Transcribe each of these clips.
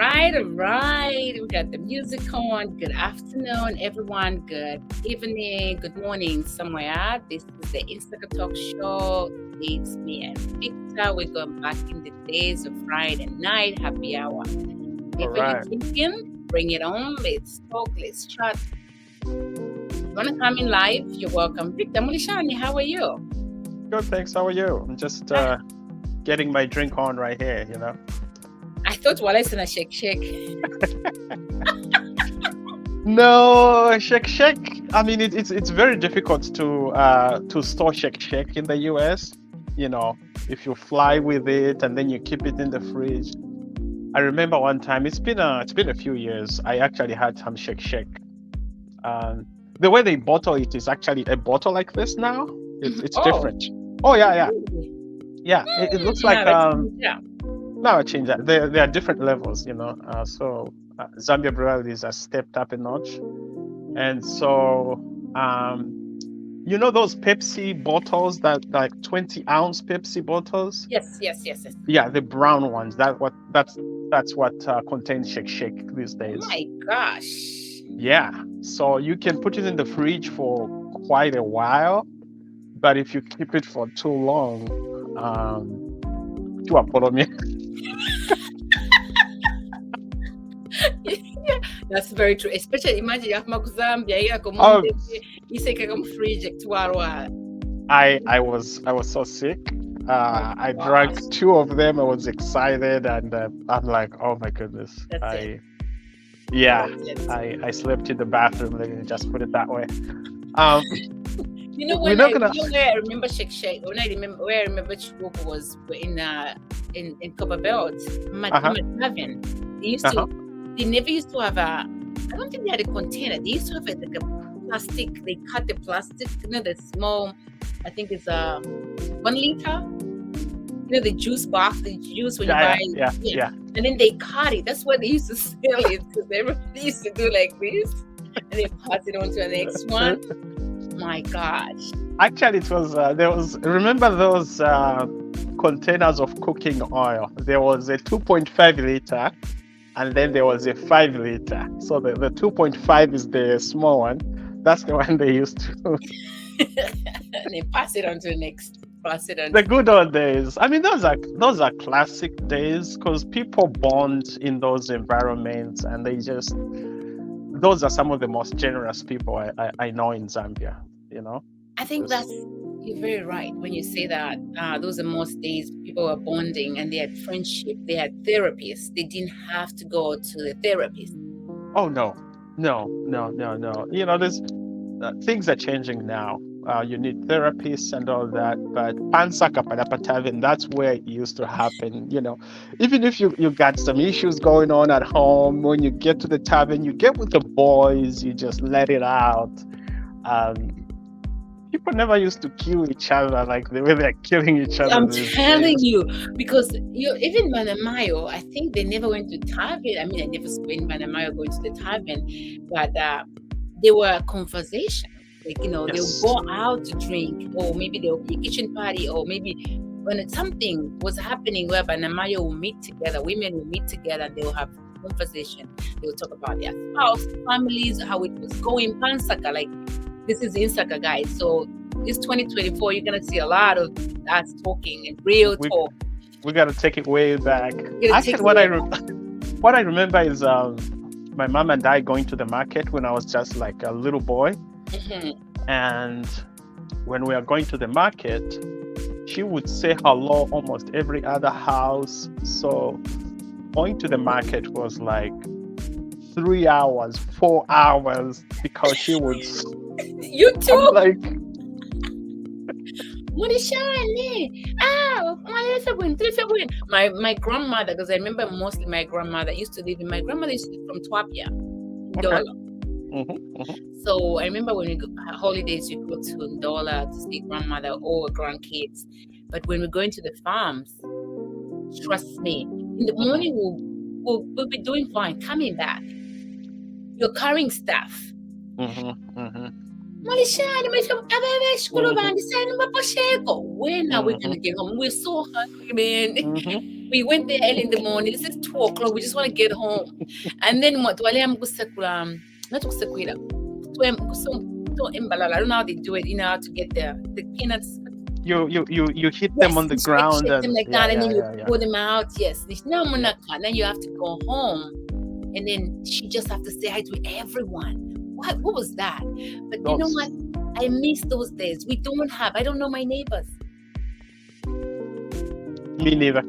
All right. We got the music on. Good afternoon, everyone. Good evening. Good morning, somewhere. This is the Insaka Talk Show. It's me and Victor. We're going back in the days of Friday night happy hour. If you're drinking, bring it on. Let's talk. Let's chat. You want to come in live? You're welcome. Victor Mulishani, how are you? Good, thanks. How are you? I'm just getting my drink on right here, you know. I thought Wallace Shake Shake. No, Shake Shake. I mean, it's very difficult to store Shake Shake in the US. You know, if you fly with it and then you keep it in the fridge. I remember one time. It's been a few years. I actually had some Shake Shake. The way they bottle it is actually a bottle like this now. It's different. Oh yeah. It looks like Now I change that. There are different levels, you know. Zambia breweries are stepped up a notch, and so you know those Pepsi bottles, that like 20-ounce Pepsi bottles. Yes. Yeah, the brown ones. That's what contains Shake Shake these days. Oh my gosh. Yeah, so you can put it in the fridge for quite a while, but if you keep it for too long, you are That's very true. Especially imagine you have Zambia, you say fridge I was so sick. I drank 2 of them. I was excited, and I'm like, oh my goodness. I slept in the bathroom. Let me just put it that way. You know where I remember Shake Shake. Where I remember Chibuku was in Copper Belt, Tavern. They never used to have I don't think they had a container. They used to have like a plastic. They cut the plastic, the small. I think it's 1 liter. The juice box, the juice when you buy it. Yeah. And then they cut it. That's why they used to sell it, because everybody used to do like this, and they pass it on to the next one. My gosh. Actually, it was remember those containers of cooking oil? There was a 2.5 liter, and then there was a 5 liter. So the 2.5 is the small one. That's the one they used to. And they pass it on to the next. The good old days. I mean, those are classic days, because people bond in those environments, and those are some of the most generous people I know in Zambia, you know. I think you're very right when you say that. Those are most days people were bonding, and they had friendship, they had therapists. They didn't have to go to the therapist. Oh no. You know, there's things are changing now. You need therapists and all that, but Pansaka Padapataven, that's where it used to happen. You know, even if you got some issues going on at home, when you get to the tavern, you get with the boys, you just let it out. People never used to kill each other like the way they're killing each other. I'm telling you, because even Manamayo, I think they never went to tavern. I mean, I never saw Manamayo going to the tavern, but they were conversation. Like, you know, yes. They'll go out to drink, or maybe there'll be a kitchen party, or maybe when something was happening where Banamayo will meet together, women will meet together, and they'll have conversation. They'll talk about their spouse, families, how it was going. Pansaka, like, this is Insaka, guys. So this 2024, you're gonna see a lot of us talking and real talk. We gotta take it way back. Actually, what I remember is my mom and I going to the market when I was just like a little boy. Mm-hmm. And when we are going to the market, she would say hello almost every other house. So going to the market was like 3 hours, 4 hours, because she would. You too. I'm like. My grandmother, because I remember mostly my grandmother used to live from Twapia, Ndola. Mm-hmm. So I remember when we go holidays, you go to Ndola to see grandmother or grandkids. But when we're going to the farms, trust me, in the morning we'll be doing fine. Coming back, you're carrying stuff. When are we gonna get home? We're so hungry, man. We went there early in the morning. This is 2 o'clock. We just want to get home. And then what? Not kusekula. I don't know how they do it. You know how to get the peanuts. You hit them on the ground shake and them like that, and then you pull them out. Yes. Then you have to go home, and then she just have to say hi to everyone. What was that? But you know what? I miss those days. I don't know my neighbors. Me neither.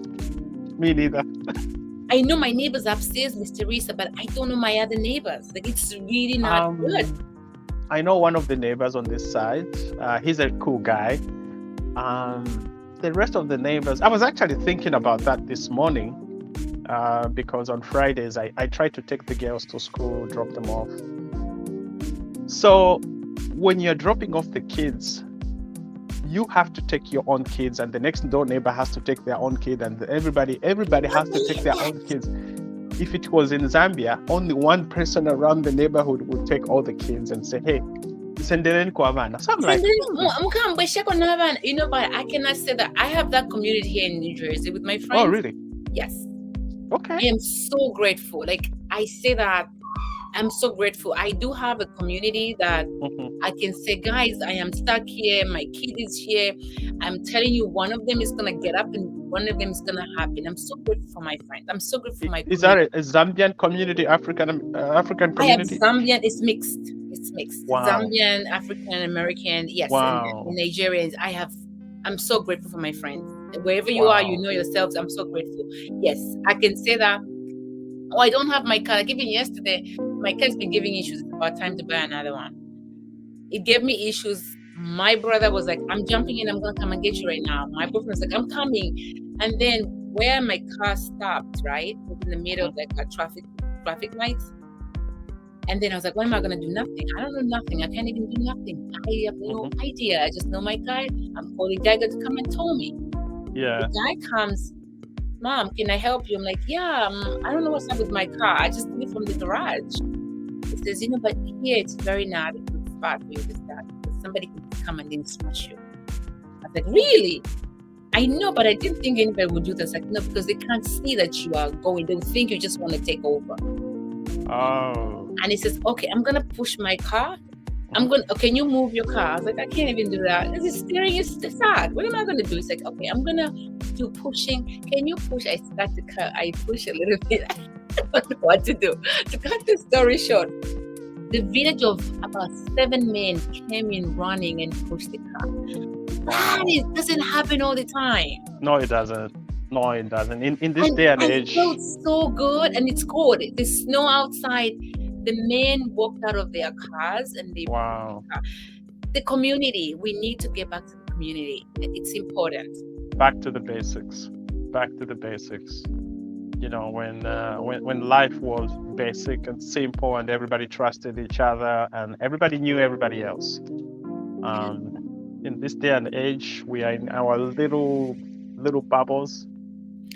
I know my neighbors upstairs, Miss Teresa, but I don't know my other neighbors. Like, it's really not good. I know one of the neighbors on this side. He's a cool guy. The rest of the neighbors, I was actually thinking about that this morning, because on Fridays I try to take the girls to school, drop them off. So when you're dropping off the kids, you have to take your own kids, and the next door neighbor has to take their own kid, and everybody has to take their own kids. If it was in Zambia, only one person around the neighborhood would take all the kids and say, "Hey, sendeleni kwa vana." So I'm like, you know, but I cannot say that. I have that community here in New Jersey with my friends. Oh, really? Yes. Okay. I am so grateful. Like, I say that I'm so grateful. I do have a community that I can say, guys, I am stuck here. My kid is here. I'm telling you, one of them is going to get up and one of them is going to happen. I'm so grateful for my friends. I'm so grateful for my Is that a Zambian community, African community? I have Zambian. It's mixed. It's mixed. Wow. Zambian, African American. Yes. Wow. And Nigerians. I'm so grateful for my friends. Wherever you are, you know yourselves. I'm so grateful. Yes, I can say that. Oh, I don't have my car. Like, even yesterday, my car's been giving issues. It's about time to buy another one. It gave me issues. My brother was like, I'm jumping in. I'm going to come and get you right now. My boyfriend was like, I'm coming. And then where my car stopped, right, in the middle of like a traffic lights. And then I was like, what am I going to do? Nothing. I don't know nothing. I can't even do nothing. I have no idea. I just know my car. I'm calling Jagger to come and tow me. Yeah. The guy comes, Mom, can I help you? I'm like, yeah, I don't know what's up with my car. I just took it from the garage. He says, but here it's very not a good spot for you to start, because somebody can come and then smash you. I was like, really? I know, but I didn't think anybody would do this. Like, no, because they can't see that you are going. They'll think you just want to take over. Oh. And he says, okay, I'm going to push my car. Can you move your car? I was like, I can't even do that. This is steering is sad. What am I going to do? He's like, okay, I'm going to do pushing. Can you push? I start the car. I push a little bit. I don't know what to do. To cut the story short, the village of about 7 men came in running and pushed the car. That doesn't happen all the time. No, it doesn't. In this day and age. It felt so good, and it's cold. There's snow outside. The men walked out of their cars and they the community. We need to get back to the community. It's important. Back to the basics. You know, when life was basic and simple and everybody trusted each other and everybody knew everybody else. In this day and age, we are in our little bubbles,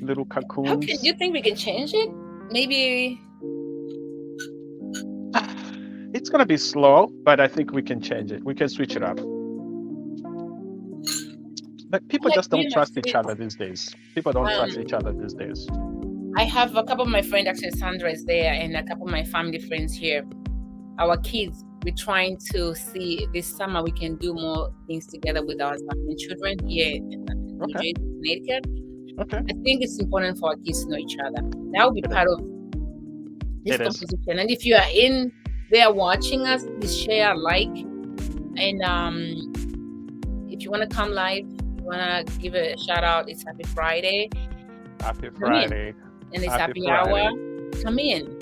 little cocoons. Do you think we can change it? Maybe. It's going to be slow, but I think we can change it. We can switch it up. But people just don't trust each other these days. I have a couple of my friends, actually Sandra is there, and a couple of my family friends here. Our kids, we're trying to see this summer we can do more things together with our Zambian children here in Connecticut. Okay. I think it's important for our kids to know each other. That will be part of this composition. And if you are in there watching us, please share, like, and if you want to come live, you want to give a shout out, it's Happy Friday. Happy Friday. And it's happy hour. Come in.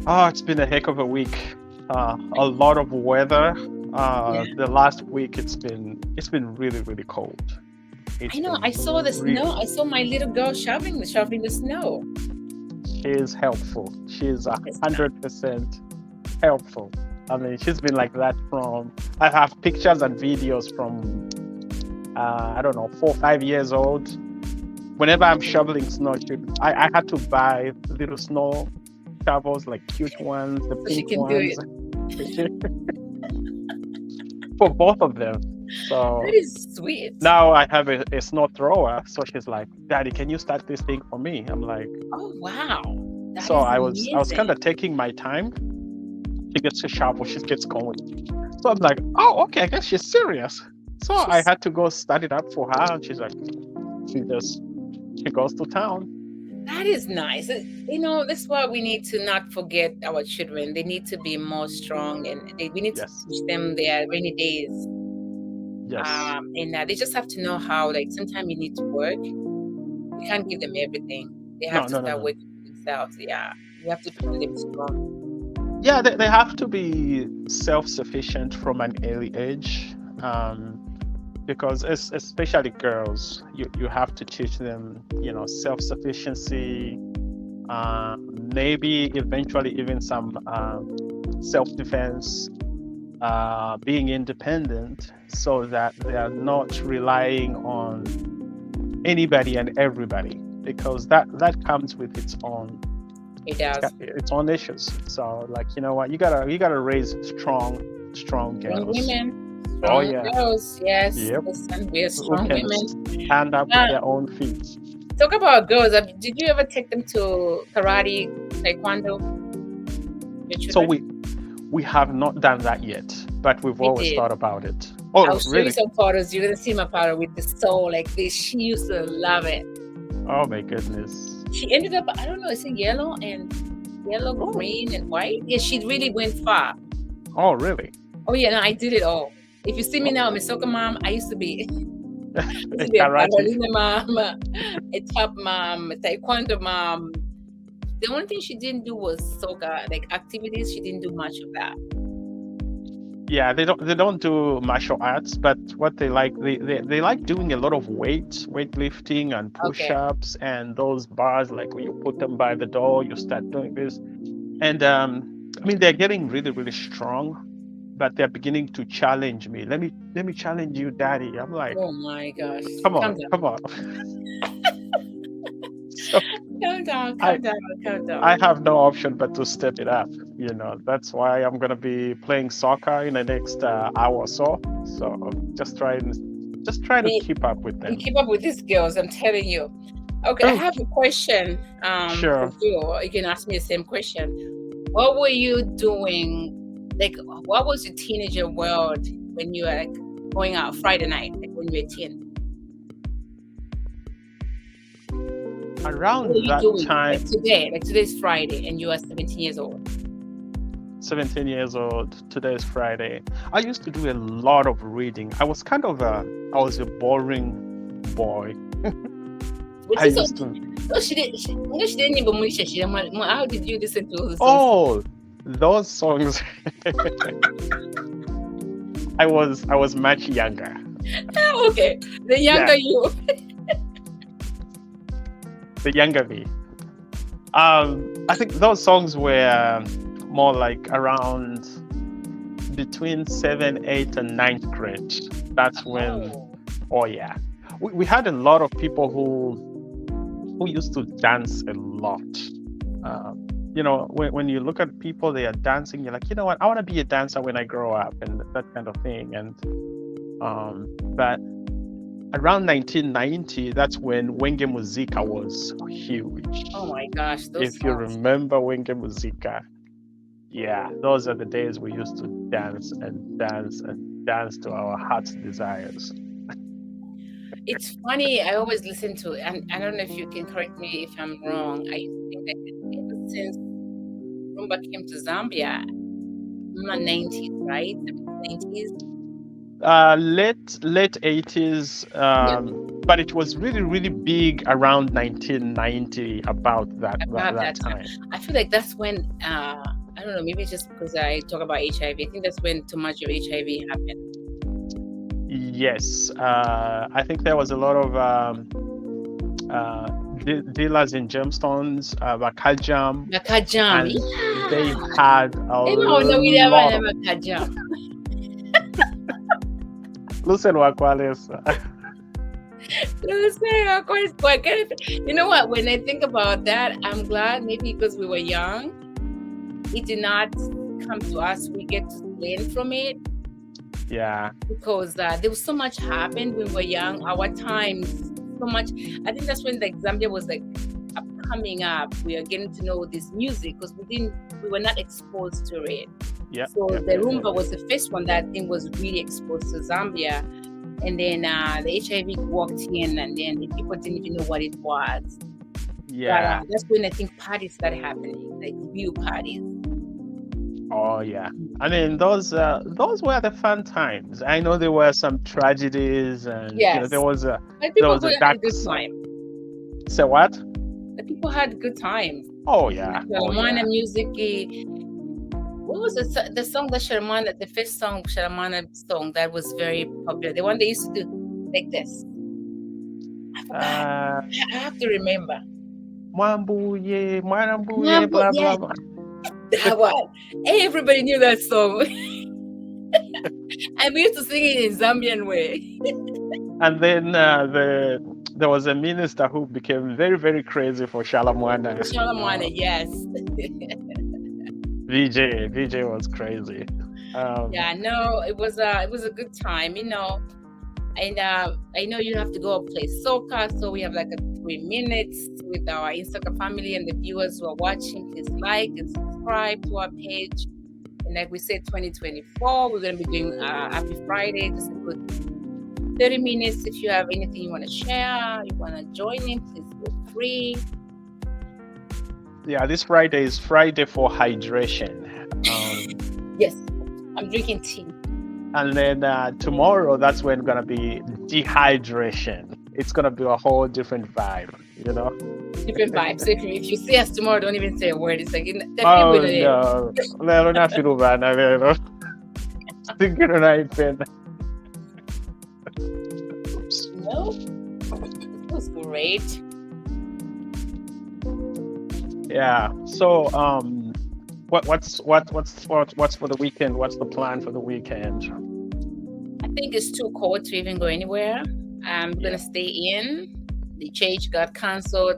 Oh, it's been a heck of a week. A lot of weather. The last week it's been really, really cold. I know. I saw the snow. I saw my little girl shoveling the snow. She is helpful. She is 100% helpful. I mean, she's been like that I have pictures and videos from, 4 or 5 years old. Whenever I'm shoveling snow, I had to buy little snow shovels, like cute ones, the pink ones. For both of them. So That is sweet. now I have a snow thrower. So she's like, "Daddy, can you start this thing for me?" I'm like, Oh wow, that so is I was kind amazing. of taking my time. She gets a shovel, she gets going. So I'm like, oh, okay, I guess she's serious. So I She's had to go start it up for her, and she's like, she just she goes to town. That is nice. That's why we need to not forget our children. They need to be more strong, and we need to Yes, teach them their rainy days. yes, And they just have to know how. Like sometimes you need to work. We can't give them everything. They have no, to no, no, start no. working for themselves. Yeah, you have to train them strong. Yeah, they have to be self-sufficient from an early age, because especially girls, you have to teach them, self-sufficiency, maybe eventually even some self-defense, being independent, so that they are not relying on anybody and everybody, because that comes with It does. its own issues. So, like, you know what, you gotta raise strong Strong girls. women, Oh strong yeah. girls. Yes, Yep. listen, we're Who strong can women. stand up with Uh, their own feet. Talk about girls. Did you ever take them to karate, taekwondo, your So children? we have not done that yet, but we've We always did. thought about it. Oh, I'll show you really? some photos. You're gonna see my father with the soul like this. She used to love it. Oh my goodness. She ended up, I don't know, is it yellow, Oh, green, and white? Yeah, she really went far. oh really? Oh yeah, no, I did it all. If you see me Oh, now, I'm a soccer mom. I used to be a a karate. ballerina mom, a top mom, a taekwondo mom. The only thing she didn't do was soccer, like activities. She didn't do much of that. Yeah, they don't do martial arts, but what they like, they like doing a lot of weightlifting and Okay. push-ups and those bars, like when you put them by the door, you start doing this. And I mean, they're getting really, really strong, but they're beginning to challenge me. Let me challenge you, Daddy. I'm like, Oh my gosh. come Calm on, down. come on. So Calm down. I Calm down. Calm down. I have no option but to step it up. That's why I'm gonna be playing soccer in the next hour or so. So just try to We, keep up with we them. keep up with these girls, I'm telling you. Okay, I Oh, have a question for sure. you. You can ask me the same question. What were you doing? Like, what was your teenager world when you were like going out Friday night, like when you were a teen? What were Around you that doing? time, Like today, like today's Friday, and you are 17 years old. 17 years old. Today is Friday. I used to do a lot of reading. I was a boring boy. Which I is used okay. to. No, she didn't. No, she didn't even mention. How did you listen to the songs? Oh, those songs. I was much younger. Okay, the Yeah, younger you. the younger me. I think those songs were more like around between 7, 8, and ninth grade. That's when. Oh, Oh yeah, we had a lot of people who used to dance a lot. When you look at people, they are dancing. You're like, you know what? I want to be a dancer when I grow up, and that kind of thing. And but around 1990, that's when Wenge Muzika was huge. oh my gosh, those If you songs. remember Wenge Muzika, yeah, those are the days we used to dance and dance and dance to our heart's desires. It's funny. I always listen to, and I don't know if you can correct me if I'm wrong. I used to think that ever since Rumba came to Zambia, in the 90s, right? 90s. Late 80s, Yeah, but it was really, really big around 1990, about that that, about that that time. time. I feel like that's when I don't know. Maybe it's just because I talk about HIV. I think that's when too much of HIV happened. Yes, I think there was a lot of dealers in gemstones, Bakajam, Makajam, and they yeah. had a No, we never, lot of never Makajam. Lucen Wakwales. Of course, you know what? When I think about that, I'm glad maybe because we were young, it did not come to us. We get to learn from it. Yeah. because there was so much happened when we were young. Our times, so much. I think that's when like Zambia was like coming up. We are getting to know this music because we were not exposed to it. Yeah. So Yeah. the Yeah. rumba was the first one that I think was really exposed to Zambia. And then the HIV walked in, and then the people didn't even know what it was. Yeah. But that's when I think parties started happening, like real parties. Oh yeah. I mean, those were the fun times. I know there were some tragedies, and Yes. there was a But people a had a dark good side. time. Say what? The people had good times. Oh yeah. Oh Sharamana yeah. music. What was the song that Sharamana, the first song, Sharamana song that was very popular? The one they used to do like this. I forgot. I have to remember. Mwambuye, Mwambuye, Mambo, blah yeah. blah blah. That one. Everybody knew that song. And we used to sing it in Zambian way. And then there was a minister who became very, very crazy for Shalamwana. Shalamwana, yes. VJ was crazy. Yeah, no, it was a good time, And I know you have to go play soccer, so we have like 3 minutes with our Insaka family and the viewers who are watching. Please like and subscribe to our page. And like we said, 2024, we're going to be doing Happy Friday, just a good 30 minutes. If you have anything you want to share, you want to join in, please feel free. Yeah, this Friday is Friday for hydration. Yes, I'm drinking tea. And then tomorrow, that's when it's going to be dehydration. It's going to be a whole different vibe, Different vibes. So if you see us tomorrow, don't even say a word. It's like, oh no. Lero na filubana, lero. Siguro na ipin. No, it was great. Yeah. So, what's for the weekend? What's the plan for the weekend? I think it's too cold to even go anywhere. I'm gonna stay in. The church got cancelled.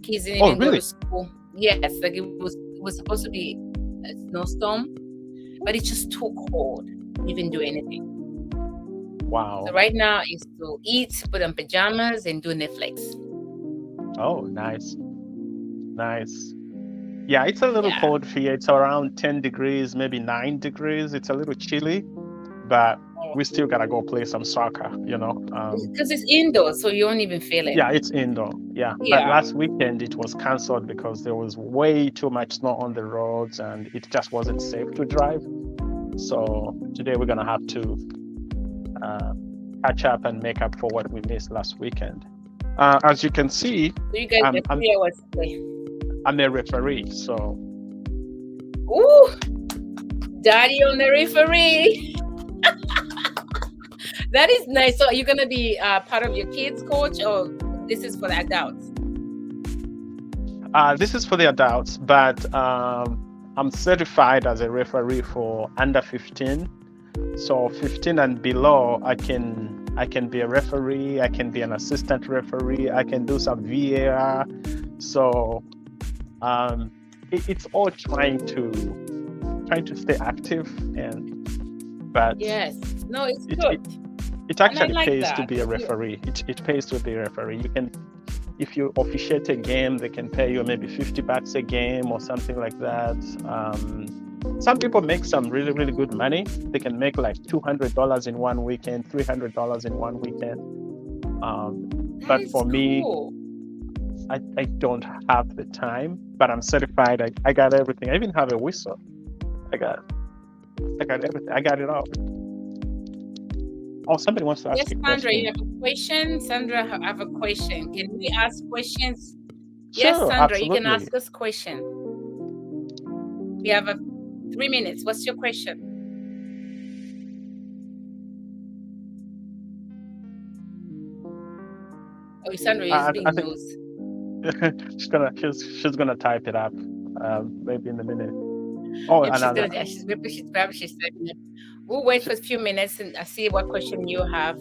Kids didn't even go to school. Yes, like it was supposed to be a snowstorm, but it's just too cold to even do anything. Wow. So right now is to eat, put on pajamas, and do Netflix. Oh, nice. Yeah, it's a little cold here. It's around 10 degrees, maybe 9 degrees. It's a little chilly, but we still gotta go play some soccer, Because it's indoors, so you don't even feel it. Yeah, it's indoor. Yeah. But last weekend it was cancelled because there was way too much snow on the roads and it just wasn't safe to drive. So today we're gonna have to catch up and make up for what we missed last weekend. As you can see, so you guys get 3 hours to play. I'm a referee, so. Ooh, daddy on the referee. That is nice. So are you gonna be part of your kids' coach, or this is for the adults? This is for the adults, but I'm certified as a referee for under 15. So 15 and below, I can be a referee. I can be an assistant referee. I can do some VAR. So it's all trying to stay active, but yes, no, it's good. It actually pays to be a referee. It pays to be a referee. You can, if you officiate a game, they can pay you maybe $50 a game or something like that. Some people make some really, really good money. They can make like $200 in one weekend, $300 in one weekend. But for me, I don't have the time, but I'm certified. I got everything. I even have a whistle. I got everything. I got it all. Oh, somebody wants to ask you a question. Sandra, you have a question? Sandra, I have a question. Can we ask questions? Sure, yes, Sandra, absolutely. You can ask us question. We have 3 minutes. What's your question? Oh, Sandra is being nosy. she's gonna type it up maybe in a minute. Oh, another. She's typing it. We'll wait for a few minutes and see what question you have.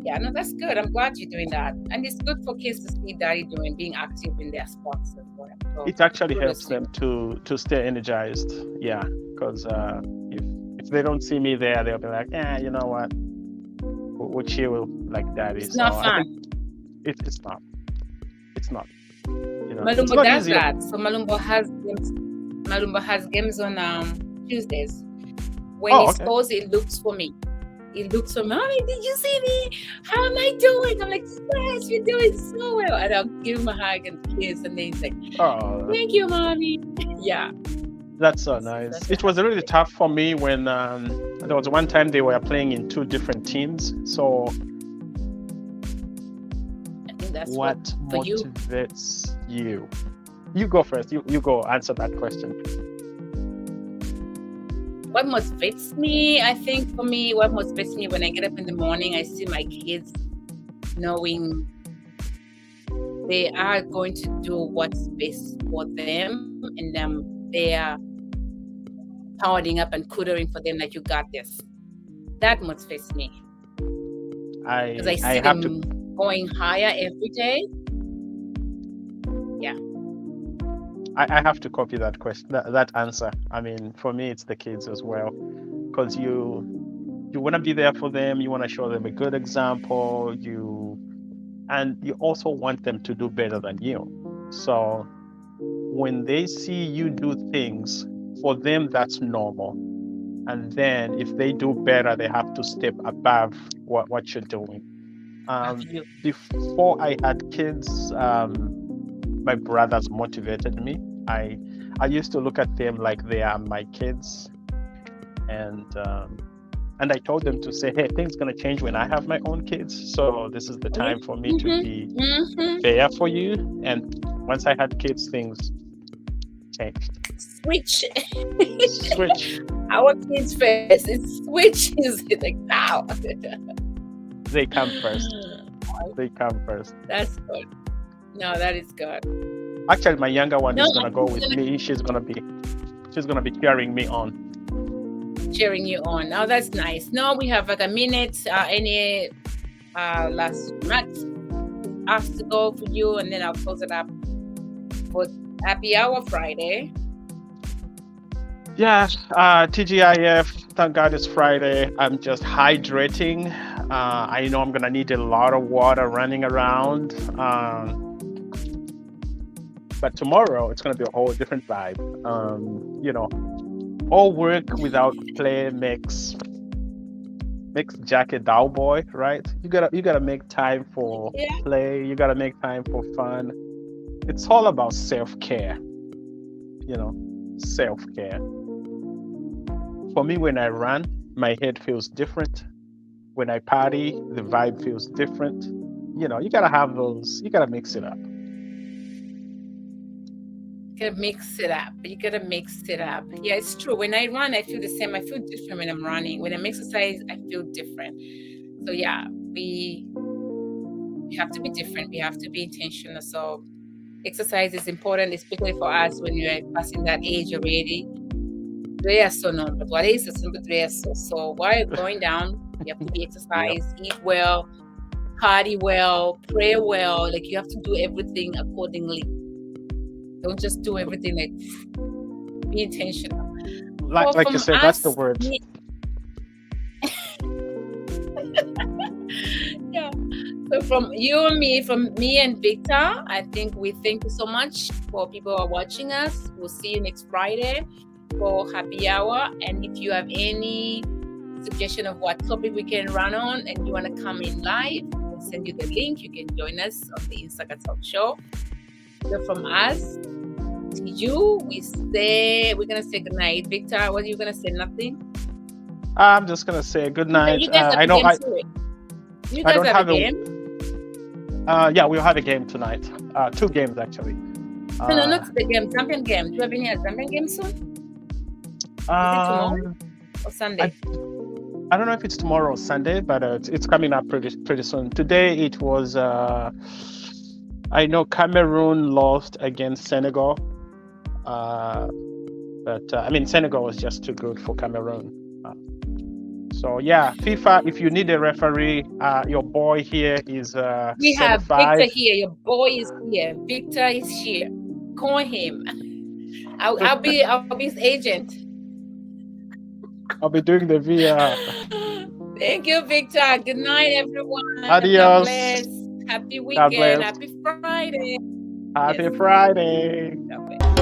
Yeah, no, that's good. I'm glad you're doing that, and it's good for kids to see daddy being active in their sports as well. So it actually helps them to stay energized. Yeah, because if they don't see me there, they'll be like, yeah, you know what? We'll chill like daddy. It's So not I think fun. it's not. It's not. It's Malumbo not does easy. that. So Malumbo has games on Tuesdays. When he Oh, okay. scores, it looks for me. He looks for me. Mommy, did you see me? How am I doing? I'm like, yes, you're doing so well. And I'll give him a hug and kiss, and then he's like, Oh, thank you, mommy. Yeah. that's so That's nice. a It was happy really day. tough for me when there was one time they were playing in two different teams. So I think that's what for you. motivates you? You go first. You go answer that question. What motivates me? I think for me, what motivates me when I get up in the morning, I see my kids knowing they are going to do what's best for them, and they are powering up and tutoring for them like, you got this. That motivates me because I see I have to them going higher every day. Yeah. I have to copy that question, that answer. I mean, for me, it's the kids as well, because you want to be there for them. You want to show them a good example. And you also want them to do better than you. So when they see you do things, for them that's normal. And then if they do better, they have to step above what you're doing. Before I had kids, my brothers motivated me. I used to look at them like they are my kids, and I told them to say, hey, things gonna change when I have my own kids. So this is the time for me to be there for you. And once I had kids, things changed. Switch. Switch. Our kids first. It switches. It's like, wow. They come first. They come first. That's good. No, that is good. Actually, my younger one is gonna go with me. She's gonna be cheering me on. Cheering you on. Oh, that's nice. No, we have like a minute. Any last remarks asked to go for you, and then I'll close it up for Happy Hour Friday. Yeah, TGIF. Thank God it's Friday. I'm just hydrating. I know I'm gonna need a lot of water running around. But tomorrow it's gonna be a whole different vibe. All work without play makes Jack a dull boy, right? You gotta make time for play. You gotta make time for fun. It's all about self-care. Self-care. For me, when I run, my head feels different. When I party, the vibe feels different. You gotta have those. You gotta mix it up. You gotta mix it up. Yeah, it's true. When I run, I feel the same. I feel different when I'm running. When I'm exercise, I feel different. So yeah, we have to be different. We have to be intentional. So exercise is important, especially for us when you're passing that age already. So while you're going down, you have to be exercise, eat well, party well, pray well. Like, you have to do everything accordingly. Don't just do everything, like, be intentional. Like you said, that's the word. Yeah. So from you and me, from me and Victor, I think we thank you so much for people who are watching us. We'll see you next Friday for Happy Hour. And if you have any suggestion of what topic we can run on and you want to come in live, we'll send you the link. You can join us on the Insaka Talk Show. So from us to you, we're gonna say good night. Victor, what are you gonna say? Nothing? I'm just gonna say good night. You guys have I know you guys have a game? Yeah, we'll have a game tonight. 2 games actually. No, not the game. Champion game. Do you have any Champion game soon? Is it tomorrow or Sunday? I don't know if it's tomorrow or Sunday, but it's coming up pretty soon. Today it was. I know Cameroon lost against Senegal, but Senegal was just too good for Cameroon. So yeah, FIFA. If you need a referee, your boy here is. We have 75. Victor here. Your boy is here. Victor is here. Call him. I'll be his agent. I'll be doing the VR. Thank you, Victor. Good night, everyone. God Adios. bless. Happy God weekend. bless. Happy Friday. Yes. Happy Friday. God bless.